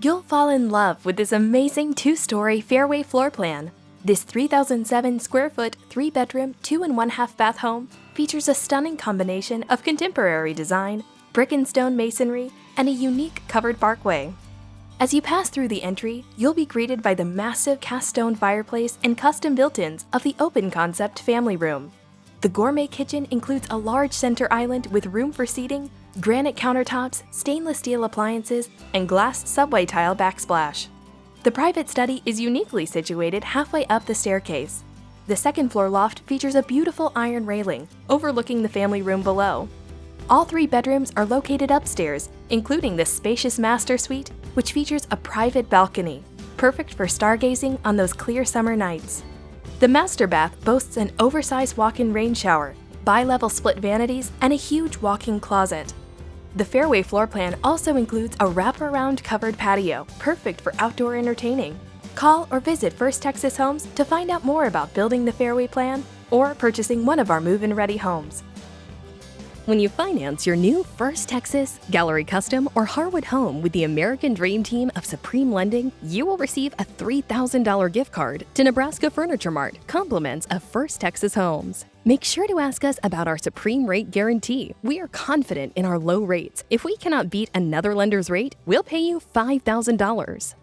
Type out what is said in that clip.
You'll fall in love with this amazing 2-story Fairway floor plan. This 3,007 square foot, 3-bedroom, 2.5 bath home features a stunning combination of contemporary design, brick and stone masonry, and a unique covered parkway. As you pass through the entry, you'll be greeted by the massive cast stone fireplace and custom built-ins of the open concept family room. The gourmet kitchen includes a large center island with room for seating, granite countertops, stainless steel appliances, and glass subway tile backsplash. The private study is uniquely situated halfway up the staircase. The second-floor loft features a beautiful iron railing overlooking the family room below. All 3 bedrooms are located upstairs, including the spacious master suite, which features a private balcony, perfect for stargazing on those clear summer nights. The master bath boasts an oversized walk-in rain shower, bi-level split vanities, and a huge walk-in closet. The Fairway floor plan also includes a wraparound covered patio, perfect for outdoor entertaining. Call or visit First Texas Homes to find out more about building the Fairway plan or purchasing one of our move-in ready homes. When you finance your new First Texas, Gallery Custom, or Harwood home with the American Dream Team of Supreme Lending, you will receive a $3,000 gift card to Nebraska Furniture Mart, compliments of First Texas Homes. Make sure to ask us about our Supreme Rate Guarantee. We are confident in our low rates. If we cannot beat another lender's rate, we'll pay you $5,000.